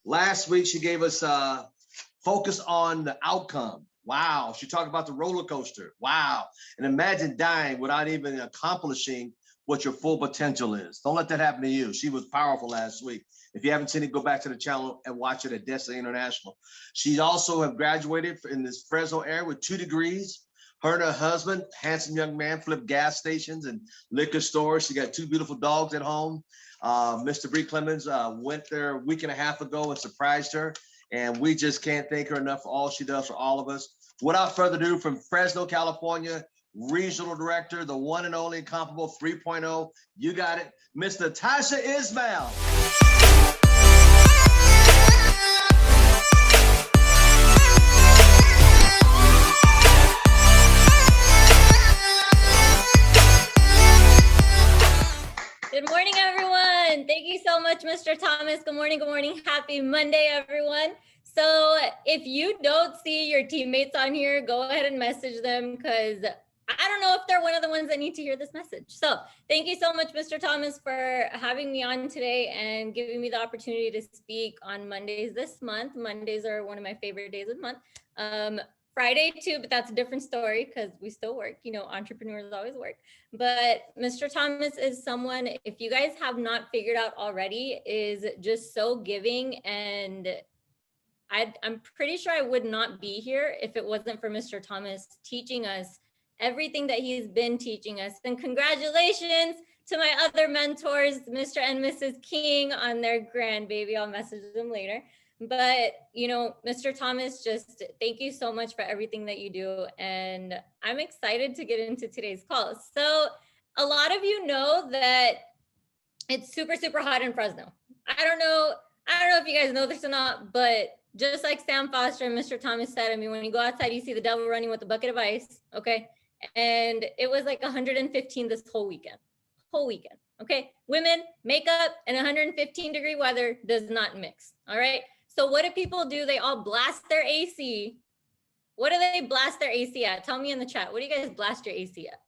Last week, she gave us focus on the outcome. Wow. She talked about the roller coaster. Wow. And imagine dying without even accomplishing what your full potential is. Don't let that happen to you. She was powerful last week. If you haven't seen it, go back to the channel and watch it at Destiny International. She also have graduated in this Fresno area with 2 degrees. Her and her husband, handsome young man, flip gas stations and liquor stores. She got 2 beautiful dogs at home. Mr. Bree Clemens went there a week and a half ago and surprised her. And we just can't thank her enough for all she does for all of us. Without further ado, from Fresno, California, Regional Director, the one and only incomparable 3.0, you got it, Miss Natasha Ismail. Good morning, everyone. Thank you so much, Mr. Thomas. Good morning. Good morning. Happy Monday, everyone. So if you don't see your teammates on here, go ahead and message them because I don't know if they're one of the ones that need to hear this message. So thank you so much, Mr. Thomas, for having me on today and giving me the opportunity to speak on Mondays this month. Mondays are one of my favorite days of the month. Friday too, but that's a different story because we still work. You know, entrepreneurs always work. But Mr. Thomas is someone, if you guys have not figured out already, is just so giving. And I'm pretty sure I would not be here if it wasn't for Mr. Thomas teaching us everything that he's been teaching us. And congratulations to my other mentors, Mr. and Mrs. King, on their grandbaby. I'll message them later. But, you know, Mr. Thomas, just thank you so much for everything that you do. And I'm excited to get into today's call. So a lot of you know that it's super, super hot in Fresno. I don't know if you guys know this or not, but just like Sam Foster and Mr. Thomas said, I mean, when you go outside, you see the devil running with a bucket of ice, okay? And it was like 115 this whole weekend, okay? Women, makeup, and 115-degree weather does not mix, all right? So what do people do? They all blast their AC. What do they blast their AC at? Tell me in the chat. What do you guys blast your AC at?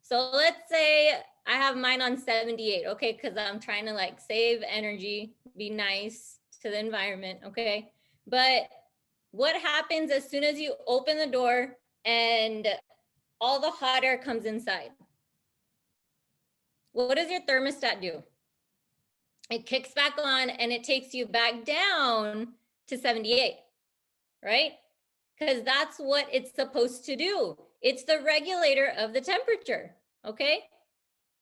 So let's say I have mine on 78, okay? Because I'm trying to like save energy, be nice to the environment, okay? But what happens as soon as you open the door and all the hot air comes inside? What does your thermostat do? It kicks back on and it takes you back down to 78, right? Because that's what it's supposed to do. It's the regulator of the temperature, okay?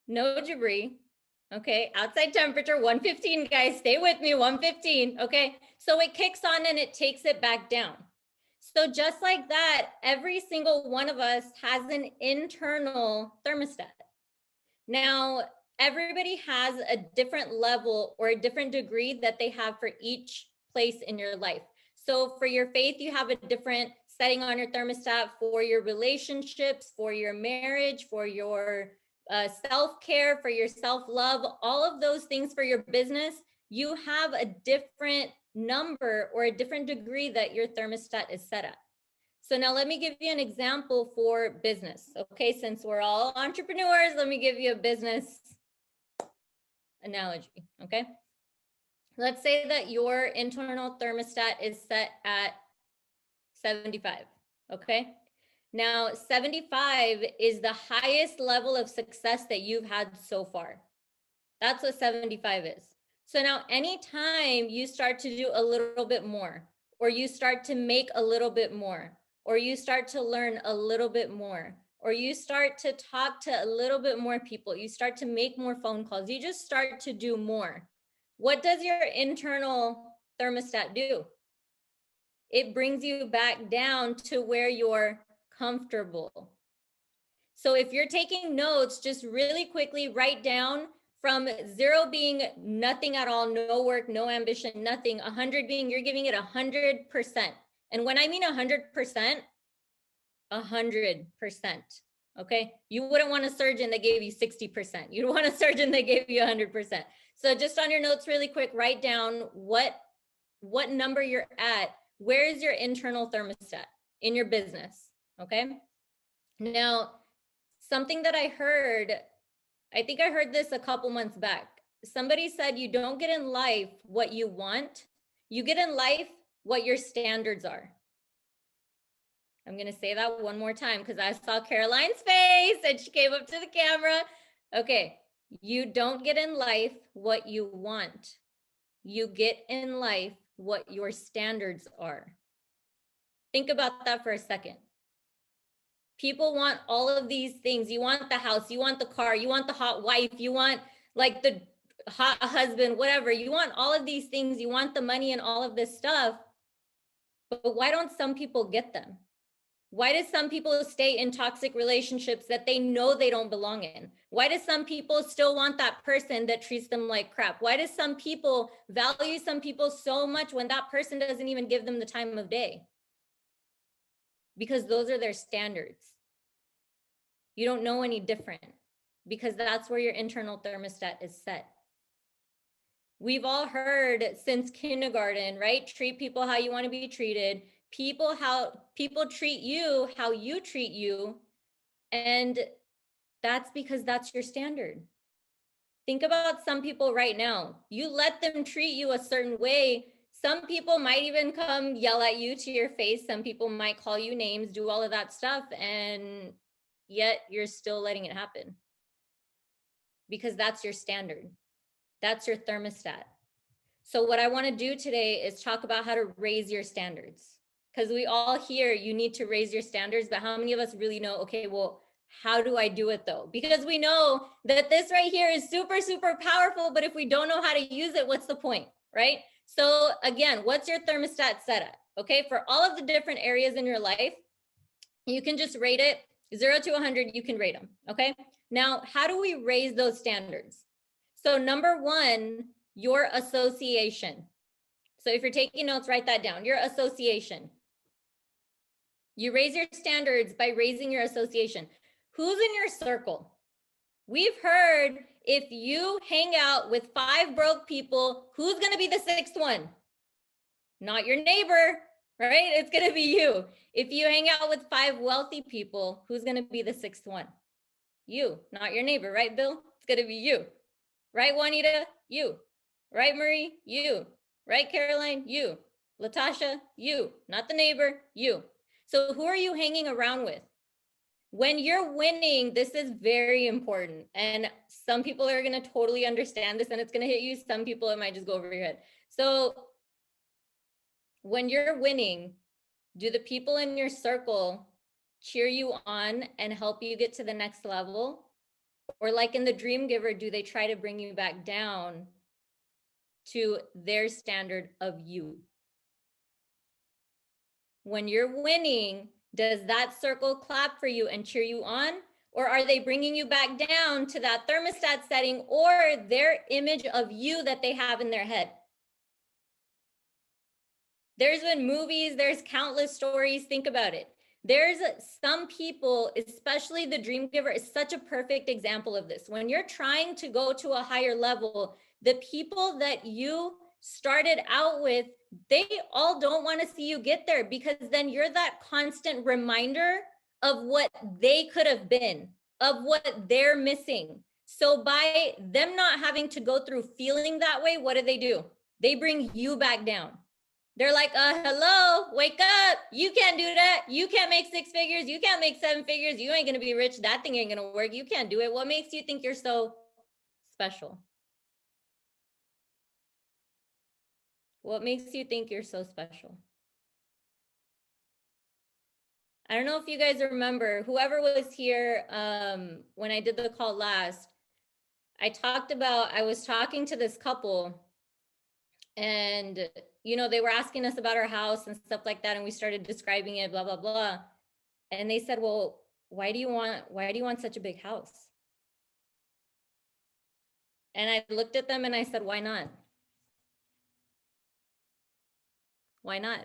No debris, okay? Outside temperature, 115, guys, stay with me, 115, okay? So it kicks on and it takes it back down. So just like that, every single one of us has an internal thermostat. Now, everybody has a different level or a different degree that they have for each place in your life. So for your faith, you have a different setting on your thermostat. For your relationships, for your marriage, for your self-care, for your self-love, all of those things. For your business, you have a different number or a different degree that your thermostat is set at. So now let me give you an example for business. Okay, since we're all entrepreneurs, let me give you a business analogy, okay? Let's say that your internal thermostat is set at 75, okay? Now, 75 is the highest level of success that you've had so far. That's what 75 is. So now anytime you start to do a little bit more, or you start to make a little bit more, or you start to learn a little bit more, or you start to talk to a little bit more people, you start to make more phone calls, you just start to do more. What does your internal thermostat do? It brings you back down to where you're comfortable. So if you're taking notes, just really quickly write down from 0 being nothing at all, no work, no ambition, nothing, 100 being you're giving it 100%. And when I mean 100%, 100%, okay? You wouldn't want a surgeon that gave you 60%. You'd want a surgeon that gave you 100%. So just on your notes really quick, write down what number you're at. Where is your internal thermostat in your business, okay? Now, something that I heard, I think I heard this a couple months back. Somebody said you don't get in life what you want, You get in life what your standards are. I'm going to say that one more time because I saw Caroline's face and she came up to the camera. Okay. You don't get in life what you want. You get in life what your standards are. Think about that for a second. People want all of these things. You want the house, you want the car, you want the hot wife, you want like the hot husband, whatever. You want all of these things. You want the money and all of this stuff. But why don't some people get them? Why do some people stay in toxic relationships that they know they don't belong in? Why do some people still want that person that treats them like crap? Why do some people value some people so much when that person doesn't even give them the time of day? Because those are their standards. You don't know any different because that's where your internal thermostat is set. We've all heard since kindergarten, right? Treat people how you want to be treated. How people treat you, how you treat you. And that's because that's your standard. Think about some people right now. You let them treat you a certain way. Some people might even come yell at you to your face. Some people might call you names, do all of that stuff. And yet you're still letting it happen because that's your standard. That's your thermostat. So what I want to do today is talk about how to raise your standards, because we all hear you need to raise your standards, but how many of us really know, okay, well, how do I do it though? Because we know that this right here is super, super powerful, but if we don't know how to use it, what's the point, right? So again, what's your thermostat set at? Okay, for all of the different areas in your life, you can just rate it 0 to 100, you can rate them, okay? Now, how do we raise those standards? So number one, your association. So if you're taking notes, write that down. Your association. You raise your standards by raising your association. Who's in your circle? We've heard if you hang out with 5 broke people, who's going to be the 6th one? Not your neighbor, right? It's going to be you. If you hang out with 5 wealthy people, who's going to be the 6th one? You, not your neighbor, right, Bill? It's going to be you. Right, Juanita? You. Right, Marie? You. Right, Caroline? You. Latasha? You. Not the neighbor, you. So who are you hanging around with? When you're winning, this is very important. And some people are going to totally understand this and it's going to hit you. Some people, it might just go over your head. So when you're winning, do the people in your circle cheer you on and help you get to the next level? Or like in the Dream Giver, do they try to bring you back down to their standard of you? When you're winning, does that circle clap for you and cheer you on? Or are they bringing you back down to that thermostat setting or their image of you that they have in their head? There's been movies, there's countless stories. Think about it. There's some people, especially the Dream Giver is such a perfect example of this. When you're trying to go to a higher level, the people that you started out with, they all don't want to see you get there because then you're that constant reminder of what they could have been, of what they're missing. So by them not having to go through feeling that way, what do? They bring you back down. They're like, hello, wake up. You can't do that. You can't make 6 figures. You can't make 7 figures. You ain't going to be rich. That thing ain't going to work. You can't do it. What makes you think you're so special? What makes you think you're so special? I don't know if you guys remember, whoever was here when I did the call last, I was talking to this couple and, you know, they were asking us about our house and stuff like that. And we started describing it, blah, blah, blah. And they said, well, why do you want such a big house? And I looked at them and I said, why not? Why not?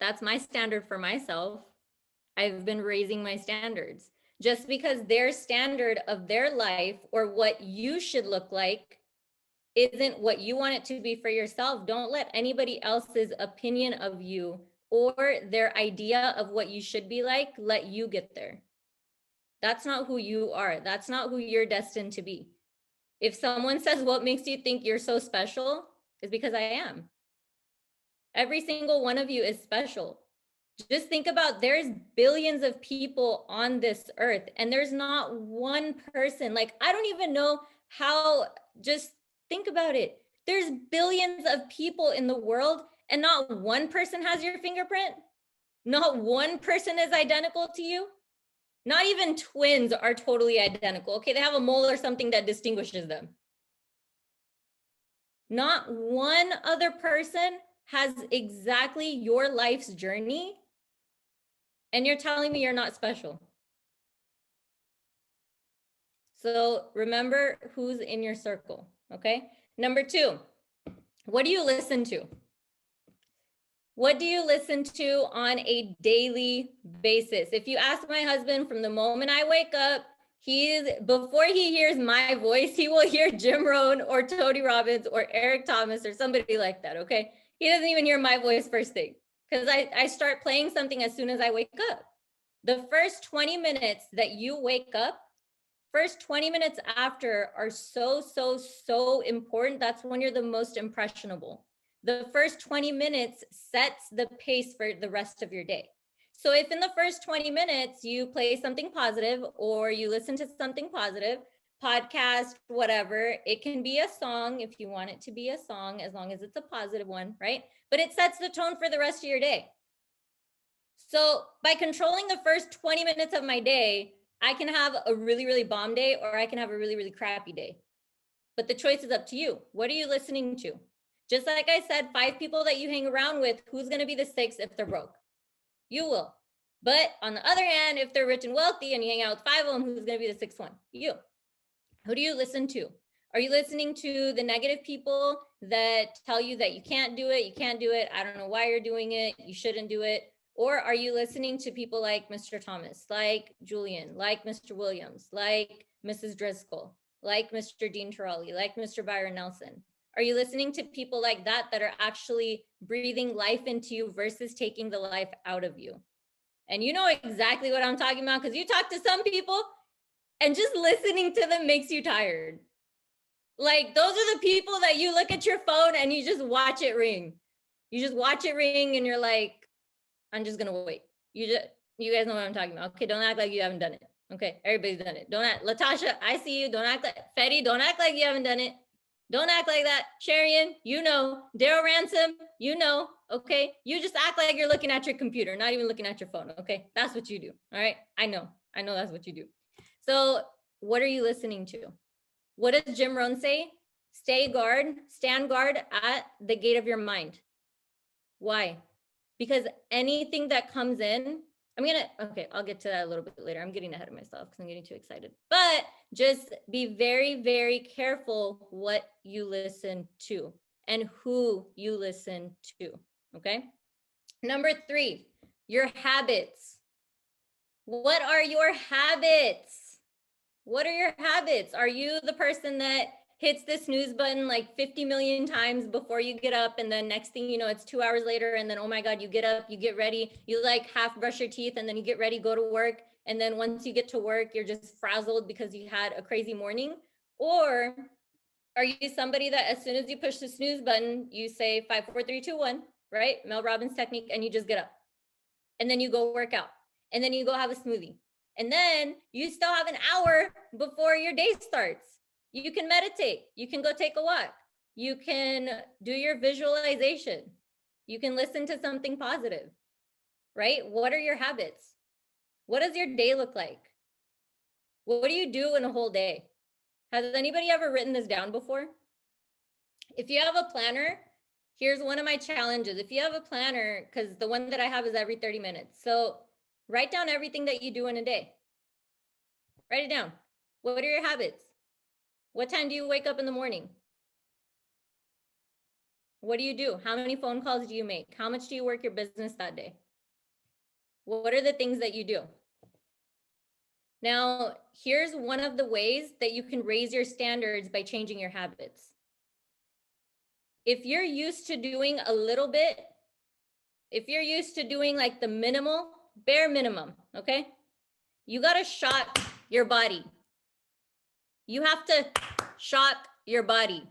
That's my standard for myself. I've been raising my standards. Just because their standard of their life or what you should look like isn't what you want it to be for yourself, don't let anybody else's opinion of you or their idea of what you should be like let you get there. That's not who you are. That's not who you're destined to be. If someone says, what makes you think you're so special? Is because I am. Every single one of you is special. Just think about, there's billions of people on this earth, and there's not one person. Like, I don't even know how, just think about it. There's billions of people in the world, and not one person has your fingerprint. Not one person is identical to you. Not even twins are totally identical. Okay, they have a mole or something that distinguishes them. Not one other person has exactly your life's journey, and you're telling me you're not special. So remember who's in your circle, okay? Number 2, what do you listen to? What do you listen to on a daily basis? If you ask my husband, from the moment I wake up, before he hears my voice, he will hear Jim Rohn or Tony Robbins or Eric Thomas or somebody like that, okay? He doesn't even hear my voice first thing, because I start playing something as soon as I wake up. The first 20 minutes that you wake up, first 20 minutes after are so, so, so important. That's when you're the most impressionable. The first 20 minutes sets the pace for the rest of your day. So if in the first 20 minutes you play something positive, or you listen to something positive, podcast, whatever, it can be a song if you want it to be a song, as long as it's a positive one, right? But it sets the tone for the rest of your day. So by controlling the first 20 minutes of my day, I can have a really, really bomb day, or I can have a really, really crappy day. But the choice is up to you. What are you listening to? Just like I said, 5 people that you hang around with, who's going to be the 6th if they're broke? You will. But on the other hand, if they're rich and wealthy and you hang out with 5 of them, who's going to be the 6th one? You. Who do you listen to? Are you listening to the negative people that tell you that you can't do it, I don't know why you're doing it, you shouldn't do it? Or are you listening to people like Mr. Thomas, like Julian, like Mr. Williams, like Mrs. Driscoll, like Mr. Dean Turali, like Mr. Byron Nelson? Are you listening to people like that are actually breathing life into you versus taking the life out of you? And you know exactly what I'm talking about, because you talk to some people and just listening to them makes you tired. Like, those are the people that you look at your phone and you just watch it ring. You just watch it ring and you're like, I'm just gonna wait. You guys know what I'm talking about. Okay, don't act like you haven't done it. Okay, everybody's done it. Don't act, Latasha, I see you. Don't act like, Fetty, don't act like you haven't done it. Don't act like that. Sharian, you know. Daryl Ransom, you know. Okay, you just act like you're looking at your computer, not even looking at your phone. Okay, that's what you do. All right, I know that's what you do. So what are you listening to? What does Jim Rohn say? Stand guard at the gate of your mind. Why? Because anything that comes in, I'll get to that a little bit later. I'm getting ahead of myself because I'm getting too excited. But just be very, very careful what you listen to and who you listen to, okay? Number 3, your habits. What are your habits? What are your habits? Are you the person that hits the snooze button like 50 million times before you get up, and then next thing you know, it's 2 hours later, and then, oh my God, you get up, you get ready, you like half brush your teeth, and then you get ready, go to work, and then once you get to work, you're just frazzled because you had a crazy morning? Or are you somebody that as soon as you push the snooze button, you say 5, 4, 3, 2, 1, right? Mel Robbins technique, and you just get up, and then you go work out, and then you go have a smoothie, and then you still have an hour before your day starts. You can meditate. You can go take a walk. You can do your visualization. You can listen to something positive, right? What are your habits? What does your day look like? What do you do in a whole day? Has anybody ever written this down before? If you have a planner, here's one of my challenges. If you have a planner, because the one that I have is every 30 minutes. So write down everything that you do in a day. Write it down. What are your habits? What time do you wake up in the morning? What do you do? How many phone calls do you make? How much do you work your business that day? What are the things that you do? Now, here's one of the ways that you can raise your standards by changing your habits. If you're used to doing a little bit, if you're used to doing like the bare minimum, okay? You got to shock your body. You have to shock your body.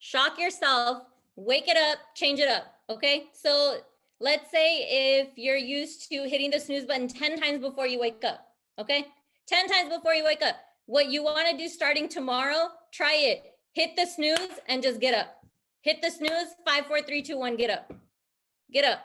Shock yourself, wake it up, change it up. Okay, so let's say if you're used to hitting the snooze button 10 times before you wake up, okay? 10 times before you wake up. What you want to do starting tomorrow, try it. Hit the snooze and just get up. Hit the snooze, 5, 4, 3, 2, 1, get up. Get up.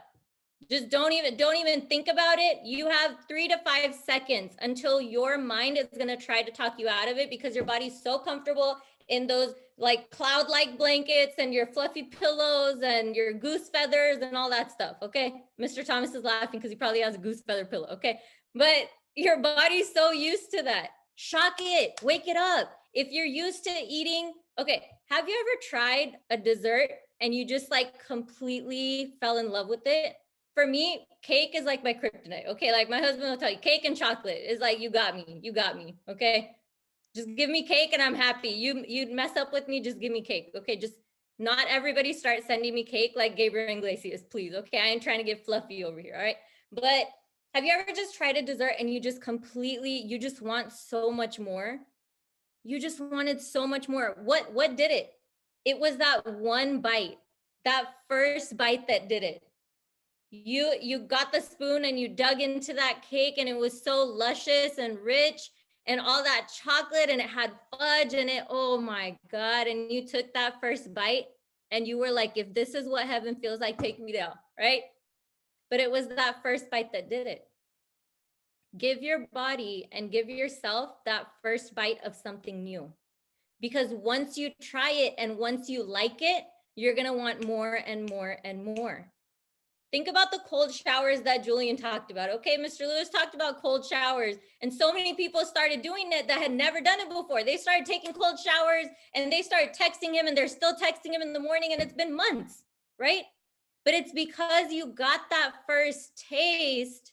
Just don't even think about it. You have 3 to 5 seconds until your mind is going to try to talk you out of it because your body's so comfortable in those like cloud-like blankets and your fluffy pillows and your goose feathers and all that stuff. Okay. Mr. Thomas is laughing because he probably has a goose feather pillow. Okay. But your body's so used to that. Shock it. Wake it up. If you're used to eating, okay. Have you ever tried a dessert and you just like completely fell in love with it? For me, cake is like my kryptonite. Okay. Like my husband will tell you, cake and chocolate is like, you got me. You got me. Okay. Just give me cake and I'm happy. You mess up with me, just give me cake. Okay. Just not everybody start sending me cake like Gabriel Iglesias, please. Okay. I ain't trying to get fluffy over here. All right. But have you ever just tried a dessert and you just you just want so much more? You just wanted so much more. What did it? It was that one bite, that first bite that did it. You got the spoon and you dug into that cake and it was so luscious and rich and all that chocolate and it had fudge in it. Oh my God. And you took that first bite and you were like, if this is what heaven feels like, take me down, right? But it was that first bite that did it. Give your body and give yourself that first bite of something new. Because once you try it and once you like it, you're going to want more and more and more. Think about the cold showers that Julian talked about. Okay, Mr. Lewis talked about cold showers, and so many people started doing it that had never done it before. They started taking cold showers and they started texting him, and they're still texting him in the morning, and it's been months, right? But it's because you got that first taste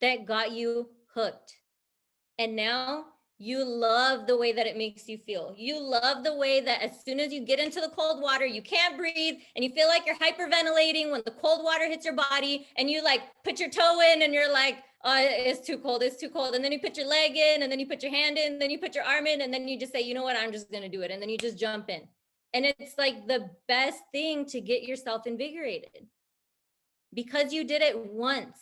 that got you hooked. And now you love the way that it makes you feel. You love the way that as soon as you get into the cold water, you can't breathe and you feel like you're hyperventilating when the cold water hits your body and you like put your toe in and you're like, oh, it's too cold, it's too cold. And then you put your leg in and then you put your hand in, then you put your arm in and then you just say, you know what, I'm just going to do it. And then you just jump in. And it's like the best thing to get yourself invigorated because you did it once.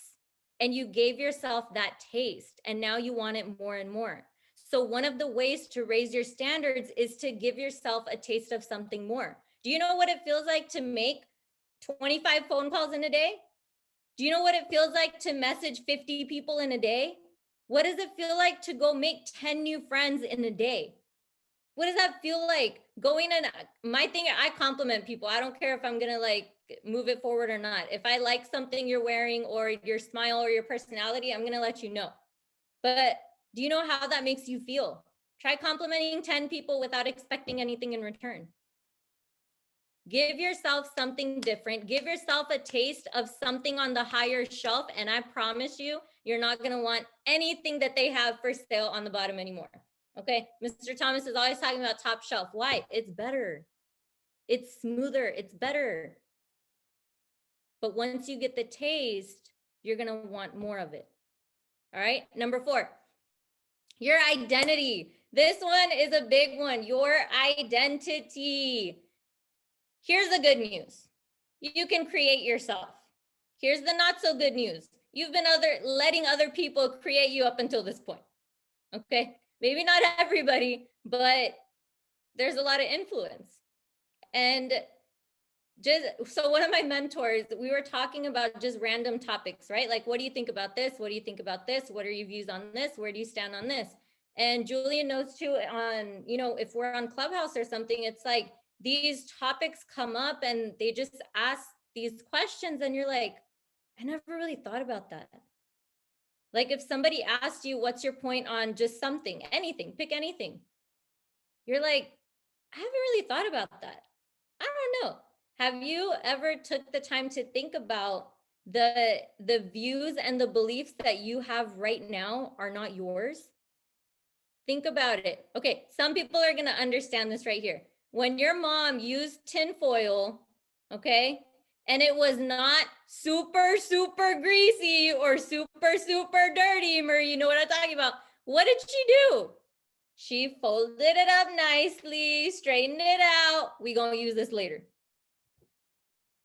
And you gave yourself that taste and now you want it more and more. So one of the ways to raise your standards is to give yourself a taste of something more. Do you know what it feels like to make 25 phone calls in a day? Do you know what it feels like to message 50 people in a day? What does it feel like to go make 10 new friends in a day? What does that feel like? Going in, my thing, I compliment people. I don't care if I'm going to like move it forward or not. If I like something you're wearing or your smile or your personality, I'm going to let you know. But do you know how that makes you feel? Try complimenting 10 people without expecting anything in return. Give yourself something different. Give yourself a taste of something on the higher shelf. And I promise you, you're not going to want anything that they have for sale on the bottom anymore. Okay. Mr. Thomas is always talking about top shelf. Why? It's better. It's smoother. It's better. But once you get the taste, you're going to want more of it. All right. Number 4, your identity. This one is a big one. Your identity. Here's the good news. You can create yourself. Here's the not so good news. You've been letting other people create you up until this point. Okay. Maybe not everybody, but there's a lot of influence. And so one of my mentors, we were talking about just random topics, right? Like, what do you think about this? What do you think about this? What are your views on this? Where do you stand on this? And Julian knows too, on, if we're on Clubhouse or something, it's like these topics come up and they just ask these questions and you're like, I never really thought about that. Like if somebody asked you, what's your point on just something, anything, pick anything. You're like, I haven't really thought about that. I don't know. Have you ever took the time to think about the views and the beliefs that you have right now are not yours? Think about it. Okay, some people are going to understand this right here. When your mom used tinfoil, okay, and it was not super, super greasy or super, super dirty, Marie, you know what I'm talking about. What did she do? She folded it up nicely, straightened it out. We're going to use this later.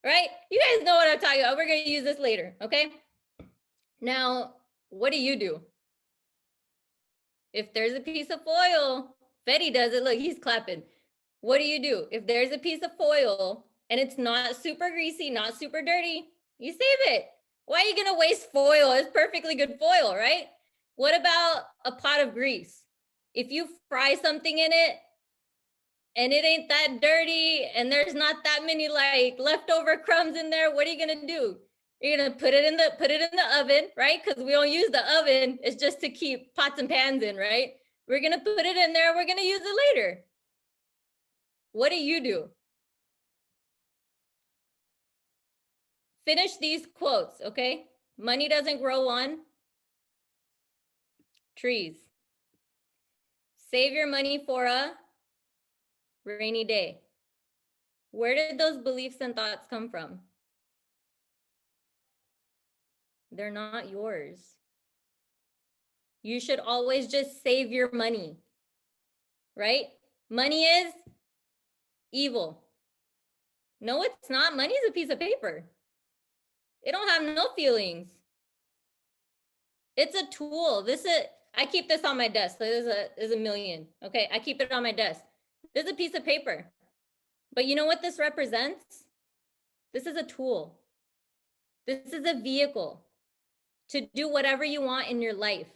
right? You guys know what I'm talking about. We're going to use this later, okay? Now, what do you do? If there's a piece of foil, Fetty does it. Look, he's clapping. What do you do? If there's a piece of foil and it's not super greasy, not super dirty, you save it. Why are you going to waste foil? It's perfectly good foil, right? What about a pot of grease? If you fry something in it and it ain't that dirty and there's not that many like leftover crumbs in there, what are you going to do? You're going to put it in the oven, right? Because we don't use the oven. It's just to keep pots and pans in, right? We're going to put it in there. We're going to use it later. What do you do? Finish these quotes, okay? Money doesn't grow on trees. Save your money for a rainy day. Where did those beliefs and thoughts come from? They're not yours. You should always just save your money, right? Money is evil. No, it's not. Money is a piece of paper. It don't have no feelings. It's a tool. I keep this on my desk. So there's a million. Okay, I keep it on my desk. This is a piece of paper. But you know what this represents? This is a tool. This is a vehicle to do whatever you want in your life.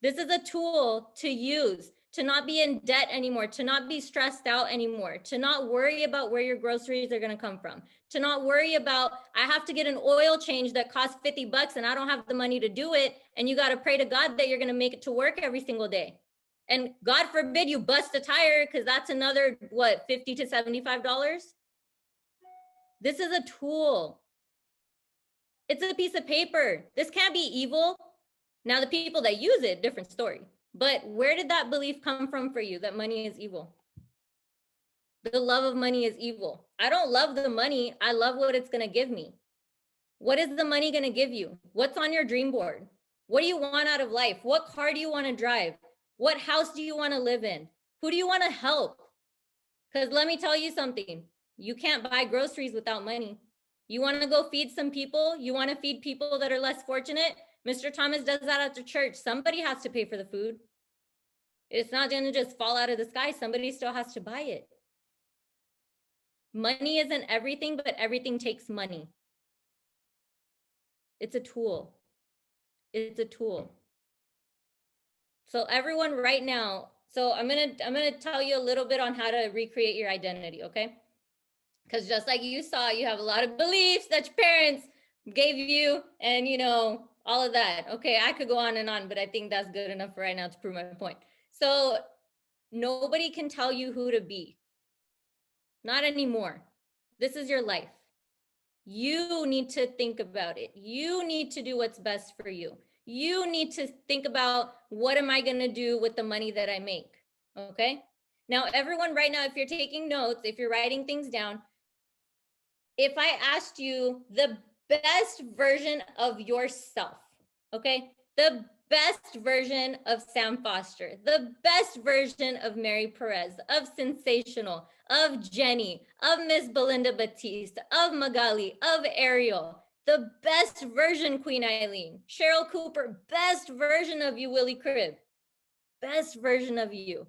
This is a tool to use to not be in debt anymore, to not be stressed out anymore, to not worry about where your groceries are going to come from, to not worry about, I have to get an oil change that costs $50 and I don't have the money to do it. And you got to pray to God that you're going to make it to work every single day. And God forbid you bust a tire because that's another, what, $50 to $75? This is a tool. It's a piece of paper. This can't be evil. Now, the people that use it, different story. But where did that belief come from for you, that money is evil? The love of money is evil. I don't love the money. I love what it's going to give me. What is the money going to give you? What's on your dream board? What do you want out of life? What car do you want to drive? What house do you want to live in? Who do you want to help? Because let me tell you something. You can't buy groceries without money. You want to go feed some people? You want to feed people that are less fortunate? Mr. Thomas does that at the church. Somebody has to pay for the food. It's not going to just fall out of the sky. Somebody still has to buy it. Money isn't everything, but everything takes money. It's a tool. It's a tool. So everyone right now, so I'm gonna tell you a little bit on how to recreate your identity, okay? Because just like you saw, you have a lot of beliefs that your parents gave you and all of that. Okay, I could go on and on, but I think that's good enough for right now to prove my point. So nobody can tell you who to be. Not anymore. This is your life. You need to think about it. You need to do what's best for you. You need to think about, what am I going to do with the money that I make? Okay. Now, everyone right now, if you're taking notes, if you're writing things down, if I asked you the best version of yourself, okay, the best version of Sam Foster, the best version of Mary Perez, of Sensational, of Jenny, of Miss Belinda Batiste, of Magali, of Ariel, the best version, Queen Eileen, Cheryl Cooper, best version of you, Willie Cribb, best version of you.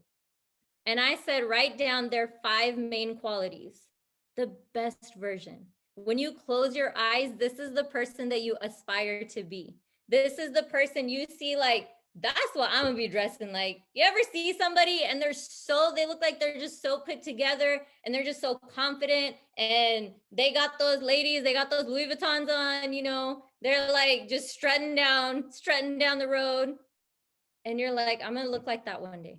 And I said, write down their 5 main qualities, the best version. When you close your eyes, this is the person that you aspire to be. This is the person you see like, that's what I'm gonna be dressing like. You ever see somebody and they look like they're just so put together and they're just so confident and they got those Louis Vuittons on, they're like just strutting down the road. And you're like, I'm gonna look like that one day.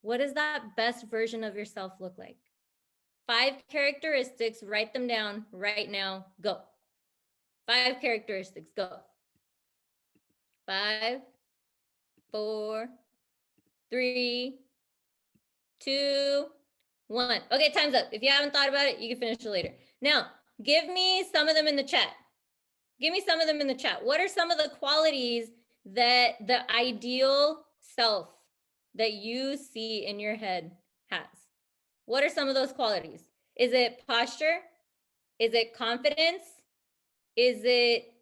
What does that best version of yourself look like? 5 characteristics, write them down right now, go. 5 characteristics, go. 5, 4, 3, 2, 1. Okay, time's up. If you haven't thought about it, you can finish it later. Now, give me some of them in the chat. What are some of the qualities that the ideal self that you see in your head has? What are some of those qualities? Is it posture? Is it confidence? Is it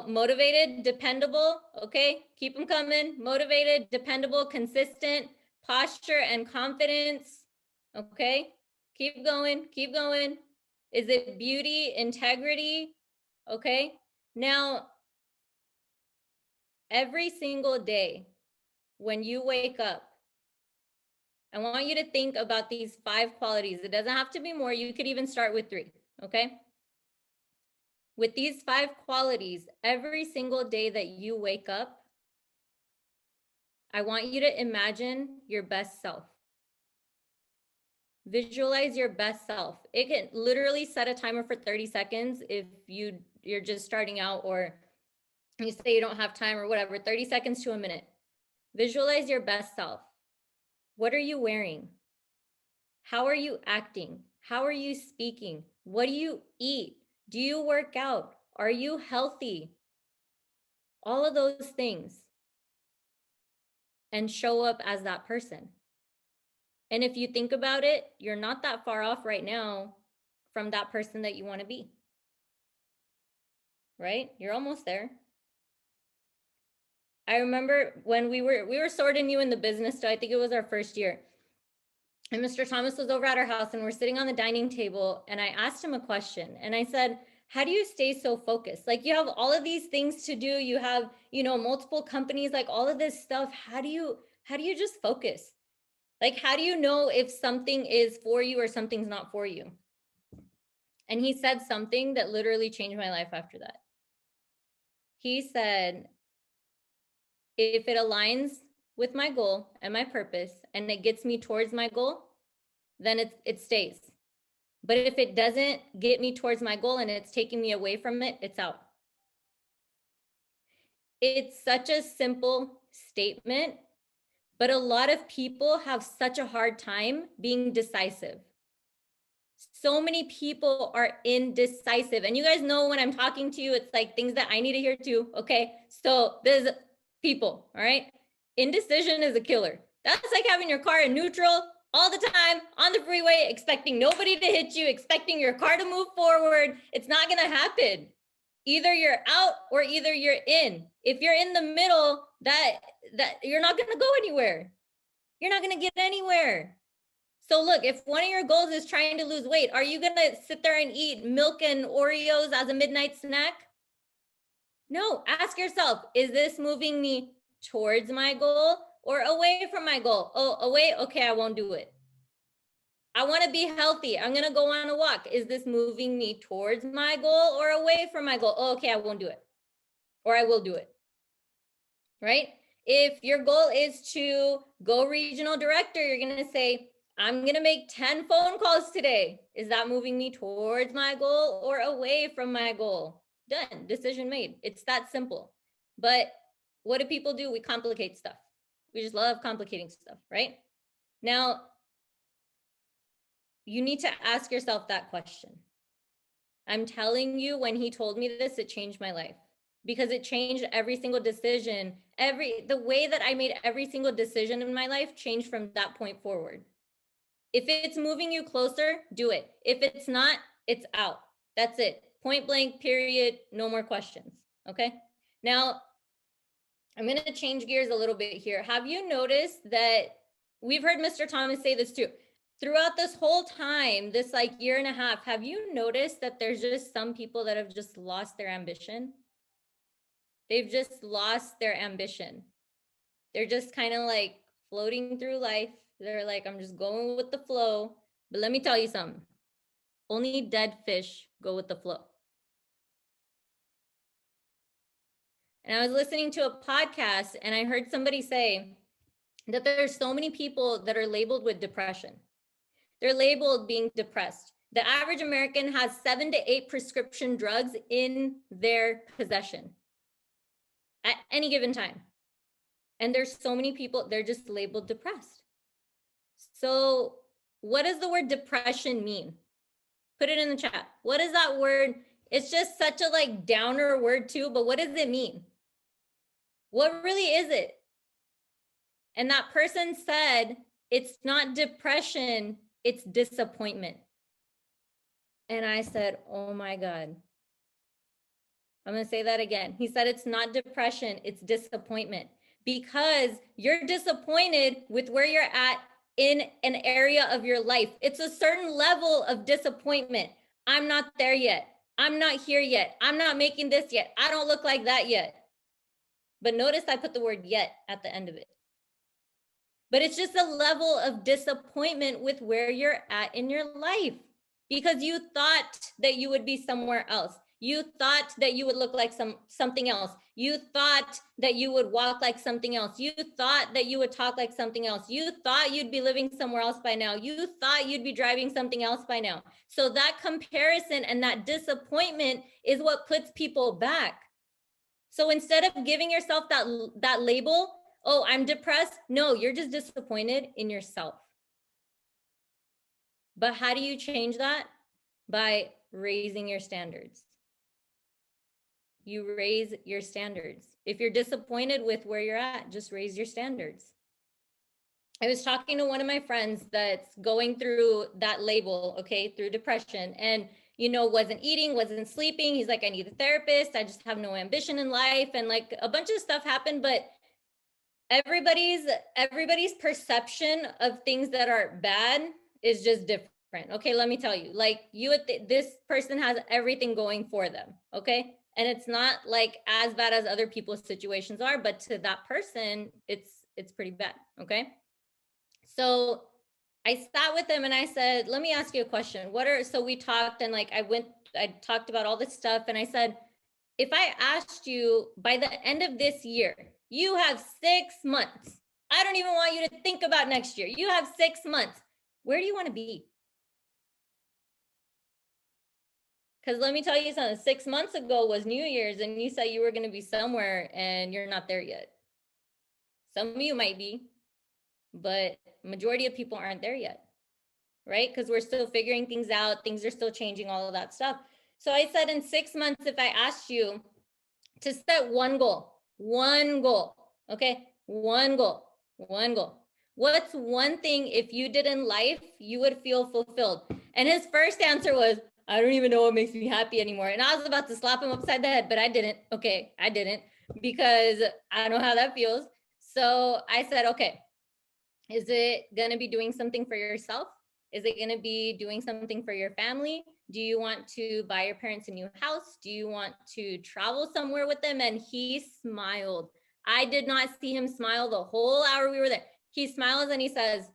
motivated, dependable? Okay, keep them coming. Motivated, dependable, consistent, posture and confidence. Okay, keep going, keep going. Is it beauty, integrity? Okay, now every single day when you wake up, I want you to think about these 5 qualities. It doesn't have to be more. You could even start with 3, okay? With these 5 qualities, every single day that you wake up, I want you to imagine your best self. Visualize your best self. It can literally set a timer for 30 seconds if you're just starting out, or you say you don't have time or whatever, 30 seconds to a minute. Visualize your best self. What are you wearing? How are you acting? How are you speaking? What do you eat? Do you work out? Are you healthy? All of those things. And show up as that person. And if you think about it, you're not that far off right now from that person that you want to be. Right? You're almost there. I remember when we were sorting you in the business, so I think it was our first year. And Mr. Thomas was over at our house and we're sitting on the dining table, and I asked him a question and I said, how do you stay so focused? Like, you have all of these things to do. You have, multiple companies, like all of this stuff. How do you just focus? Like, how do you know if something is for you or something's not for you? And he said something that literally changed my life after that. He said, if it aligns with my goal and my purpose and it gets me towards my goal, then it stays. But if it doesn't get me towards my goal and it's taking me away from it, it's out. It's such a simple statement, but a lot of people have such a hard time being decisive. So many people are indecisive. And you guys know when I'm talking to you, it's like things that I need to hear too. Okay. So there's people, all right? Indecision is a killer. That's like having your car in neutral all the time on the freeway, expecting nobody to hit you, expecting your car to move forward. It's not going to happen. Either you're out or either you're in. If you're in the middle, that you're not going to go anywhere. You're not going to get anywhere. So look, if one of your goals is trying to lose weight, are you going to sit there and eat milk and Oreos as a midnight snack? No, ask yourself, is this moving me towards my goal or away from my goal? Oh, away? Okay, I won't do it. I want to be healthy. I'm going to go on a walk. Is this moving me towards my goal or away from my goal? Oh, okay, I won't do it. Or I will do it. Right? If your goal is to go regional director, you're going to say, I'm going to make 10 phone calls today. Is that moving me towards my goal or away from my goal? Done. Decision made. It's that simple. But what do people do? We complicate stuff. We just love complicating stuff, right? Now, you need to ask yourself that question. I'm telling you, when he told me this, it changed my life, because it changed every single decision. The way that I made every single decision in my life changed from that point forward. If it's moving you closer, do it. If it's not, it's out. That's it. Point blank, period. No more questions. Okay. Now, I'm going to change gears a little bit here. Have you noticed that we've heard Mr. Thomas say this too? Throughout this whole time, this like year and a half, have you noticed that there's just some people that have just lost their ambition? They've just lost their ambition. They're just kind of like floating through life. They're like, I'm just going with the flow. But let me tell you something. Only dead fish go with the flow. And I was listening to a podcast and I heard somebody say that there's so many people that are labeled with depression. They're labeled being depressed. The average American has 7 to 8 prescription drugs in their possession at any given time. And there's so many people, they're just labeled depressed. So what does the word depression mean? Put it in the chat. What is that word? It's just such a like downer word too, but what does it mean? What really is it? And that person said, it's not depression, it's disappointment. And I said, oh my God. I'm going to say that again. He said, it's not depression, it's disappointment, because you're disappointed with where you're at in an area of your life. It's a certain level of disappointment. I'm not there yet. I'm not here yet. I'm not making this yet. I don't look like that yet. But notice I put the word yet at the end of it. But it's just a level of disappointment with where you're at in your life, because you thought that you would be somewhere else. You thought that you would look like something else. You thought that you would walk like something else. You thought that you would talk like something else. You thought you'd be living somewhere else by now. You thought you'd be driving something else by now. So that comparison and that disappointment is what puts people back. So instead of giving yourself that label, oh, I'm depressed. No, you're just disappointed in yourself. But how do you change that? By raising your standards. You raise your standards. If you're disappointed with where you're at, just raise your standards. I was talking to one of my friends that's going through that label, okay, through depression, and wasn't eating, wasn't sleeping. He's like, I need a therapist. I just have no ambition in life. And like a bunch of stuff happened, but everybody's perception of things that are bad is just different. Okay, let me tell you, like this person has everything going for them, okay? And it's not like as bad as other people's situations are, but to that person, it's pretty bad, okay? So I sat with him and I said, let me ask you a question. So we talked, and like I talked about all this stuff, and I said, if I asked you by the end of this year, you have 6 months. I don't even want you to think about next year. You have 6 months. Where do you want to be? Because let me tell you something, 6 months ago was New Year's and you said you were going to be somewhere and you're not there yet. Some of you might be, but majority of people aren't there yet, right? Because we're still figuring things out. Things are still changing, all of that stuff. So I said in 6 months, if I asked you to set one goal, okay? One goal. What's one thing if you did in life, you would feel fulfilled? And his first answer was, I don't even know what makes me happy anymore. And I was about to slap him upside the head, but I didn't. Okay, I didn't, because I know how that feels. So I said, okay, is it going to be doing something for yourself? Is it going to be doing something for your family? Do you want to buy your parents a new house? Do you want to travel somewhere with them? And he smiled. I did not see him smile the whole hour we were there. He smiles and he says,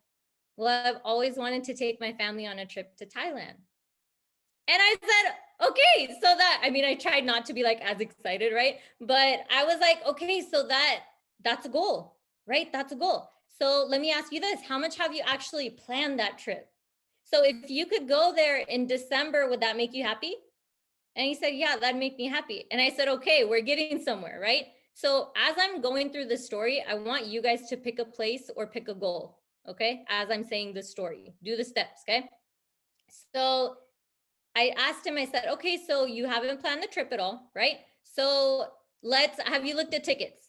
well, I've always wanted to take my family on a trip to Thailand. And I said, okay, so I tried not to be like as excited, right? But I was like, okay, so that's a goal, right? That's a goal. So let me ask you this, how much have you actually planned that trip? So if you could go there in December, would that make you happy? And he said, yeah, that'd make me happy. And I said, okay, we're getting somewhere, right? So as I'm going through the story, I want you guys to pick a place or pick a goal, okay? As I'm saying the story, do the steps, okay? So I asked him, I said, okay, so you haven't planned the trip at all, right? So have you looked at tickets?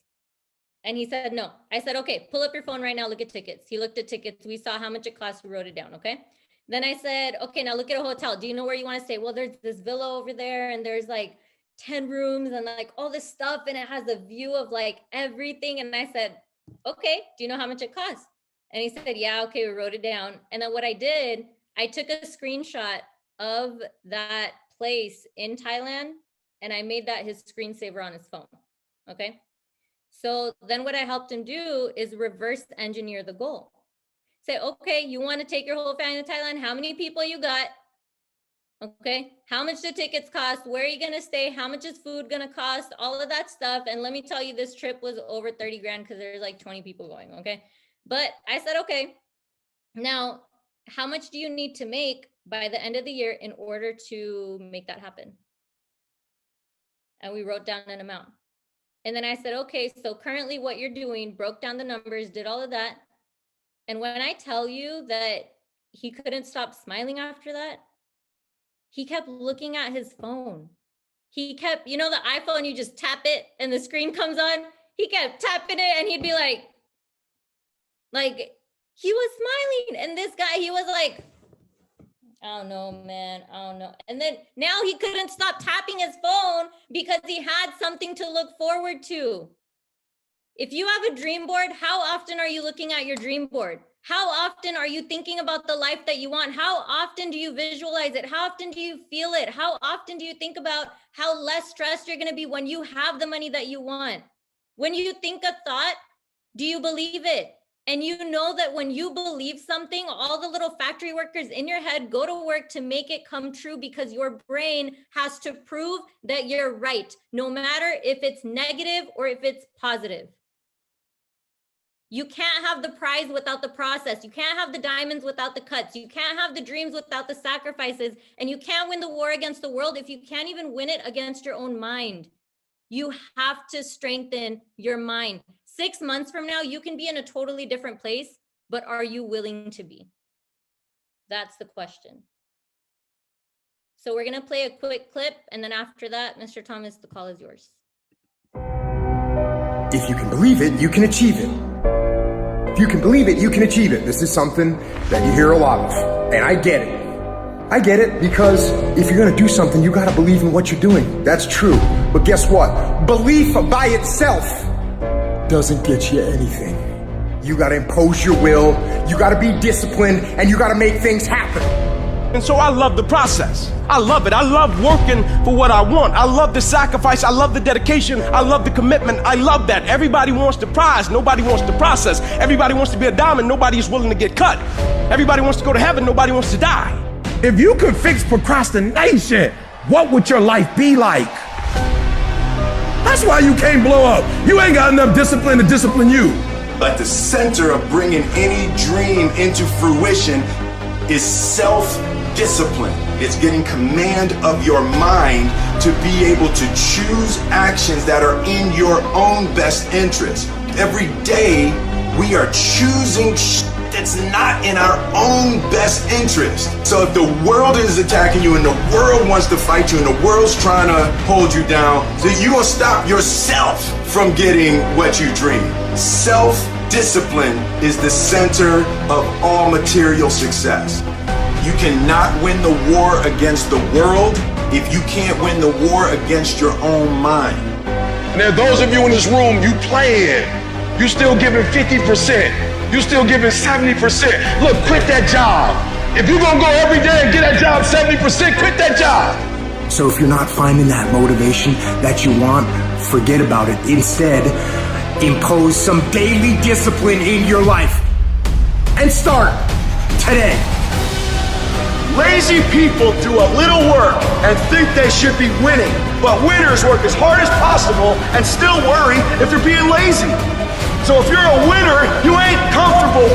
And he said, no. I said, okay, pull up your phone right now, look at tickets. He looked at tickets. We saw how much it cost. We wrote it down, okay? Then I said, okay, now look at a hotel. Do you know where you want to stay? Well, there's this villa over there and there's like 10 rooms and like all this stuff. And it has a view of like everything. And I said, okay, do you know how much it costs? And he said, yeah, okay, we wrote it down. And then what I did, I took a screenshot of that place in Thailand and I made that his screensaver on his phone, okay? So then what I helped him do is reverse engineer the goal. Say, okay, you want to take your whole family to Thailand? How many people you got? Okay, how much do tickets cost? Where are you going to stay? How much is food going to cost? All of that stuff. And let me tell you, this trip was over 30 grand because there's like 20 people going, okay? But I said, okay, now how much do you need to make by the end of the year in order to make that happen? And we wrote down an amount. And then I said, okay, so currently what you're doing, broke down the numbers, did all of that. And when I tell you that he couldn't stop smiling after that, he kept looking at his phone. He kept, the iPhone, you just tap it and the screen comes on. He kept tapping it and he'd be like, he was smiling. And this guy, he was like, I don't know, man. I don't know. And then now he couldn't stop tapping his phone because he had something to look forward to. If you have a dream board, how often are you looking at your dream board? How often are you thinking about the life that you want? How often do you visualize it? How often do you feel it? How often do you think about how less stressed you're going to be when you have the money that you want? When you think a thought, do you believe it? And you know that when you believe something, all the little factory workers in your head go to work to make it come true because your brain has to prove that you're right, no matter if it's negative or if it's positive. You can't have the prize without the process. You can't have the diamonds without the cuts. You can't have the dreams without the sacrifices. And you can't win the war against the world if you can't even win it against your own mind. You have to strengthen your mind. 6 months from now, you can be in a totally different place, but are you willing to be? That's the question. So we're gonna play a quick clip, and then after that, Mr. Thomas, the call is yours. If you can believe it, you can achieve it. If you can believe it, you can achieve it. This is something that you hear a lot of, and I get it. I get it because if you're gonna do something, you gotta believe in what you're doing. That's true. But guess what? Belief by itself doesn't get you anything. You gotta impose your will, you gotta be disciplined, and you gotta make things happen. And so I love the process. I love it. I love working for what I want. I love the sacrifice. I love the dedication. I love the commitment. I love that. Everybody wants the prize. Nobody wants the process. Everybody wants to be a diamond. Nobody is willing to get cut. Everybody wants to go to heaven. Nobody wants to die. If you could fix procrastination, what would your life be like? That's why you can't blow up. You ain't got enough discipline to discipline you. At the center of bringing any dream into fruition is self-discipline. It's getting command of your mind to be able to choose actions that are in your own best interest. Every day, we are choosing that's not in our own best interest. So if the world is attacking you and the world wants to fight you and the world's trying to hold you down, so you're gonna stop yourself from getting what you dream. Self-discipline is the center of all material success. You cannot win the war against the world if you can't win the war against your own mind. And there are those of you in this room, you playing. You still giving 50%. You still giving 70%. Look, quit that job. If you're gonna go every day and get that job 70%, quit that job. So if you're not finding that motivation that you want, forget about it. Instead, impose some daily discipline in your life. And start today. Lazy people do a little work and think they should be winning, but winners work as hard as possible and still worry if they're being lazy. So if you're a winner, you ain't comfortable.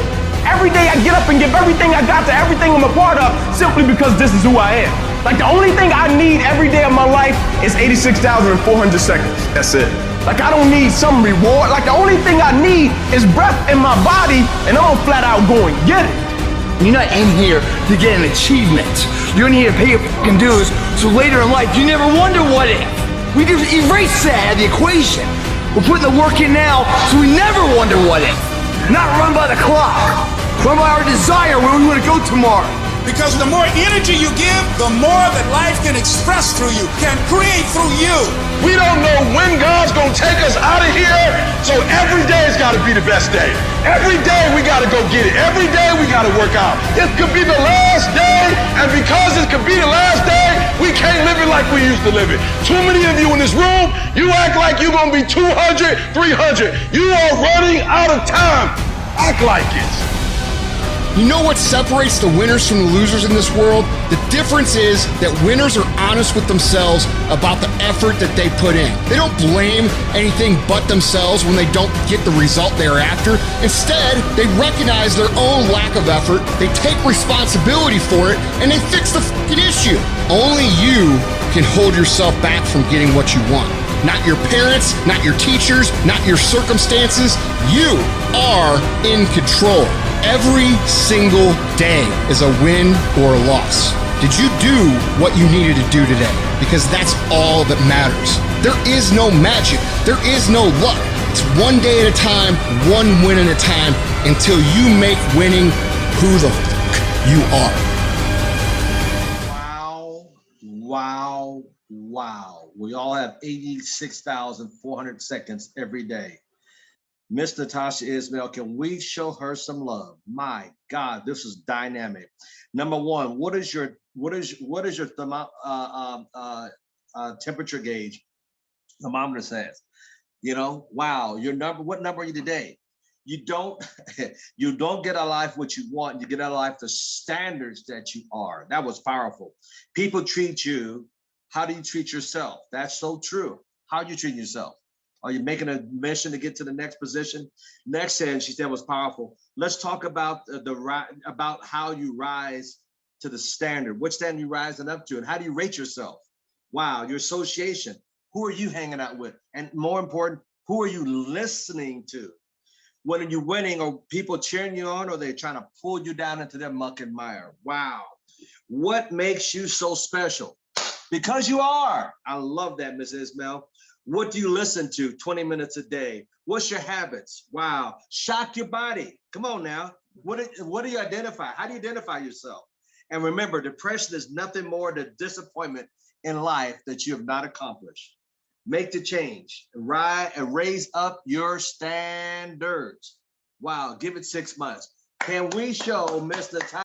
Every day I get up and give everything I got to everything I'm a part of simply because this is who I am. Like the only thing I need every day of my life is 86,400 seconds. That's it. Like I don't need some reward. Like the only thing I need is breath in my body and I'm flat out going get it. You're not in here to get an achievement. You're in here to pay your fucking dues so later in life you never wonder what if. We just erase that out of the equation. We're putting the work in now so we never wonder what if. Not run by the clock. Run by our desire where we want to go tomorrow. Because the more energy you give, the more that life can express through you, can create through you. We don't know when God's gonna take us out of here, so every day's gotta be the best day. Every day we gotta go get it. Every day we gotta work out. It could be the last day, and because it could be the last day, we can't live it like we used to live it. Too many of you in this room, you act like you're gonna be 200, 300. You are running out of time. Act like it. You know what separates the winners from the losers in this world? The difference is that winners are honest with themselves about the effort that they put in. They don't blame anything but themselves when they don't get the result they're after. Instead, they recognize their own lack of effort, they take responsibility for it, and they fix the fucking issue. Only you can hold yourself back from getting what you want. Not your parents, not your teachers, not your circumstances. You are in control. Every single day is a win or a loss. Did you do what you needed to do today? Because that's all that matters. There is no magic. There is no luck. It's one day at a time, one win at a time, until you make winning who the fuck you are. wow, wow. We all have 86,400 seconds every day. Miss Natasha Ismail, can we show her some love? My God, this is dynamic. Number one, what is your temperature gauge? Thermometer says, you know, wow, what number are you today? You don't get a life what you want. You get a life the standards that you are. That was powerful. People treat you. How do you treat yourself? That's so true. How do you treat yourself? Are you making a mission to get to the next position? Next sentence she said was powerful. Let's talk about about how you rise to the standard. What standard you rising up to, and how do you rate yourself? Wow, your association. Who are you hanging out with? And more important, who are you listening to? When are you winning, or people cheering you on, or they're trying to pull you down into their muck and mire? Wow. What makes you so special? Because you are. I love that, Ms. Ismail. What do you listen to 20 minutes a day? What's your habits? Wow. Shock your body. Come on now. What do you identify? How do you identify yourself? And remember, depression is nothing more than disappointment in life that you have not accomplished. Make the change, raise up your standards. Wow, give it 6 months. Can we show Miss Natasha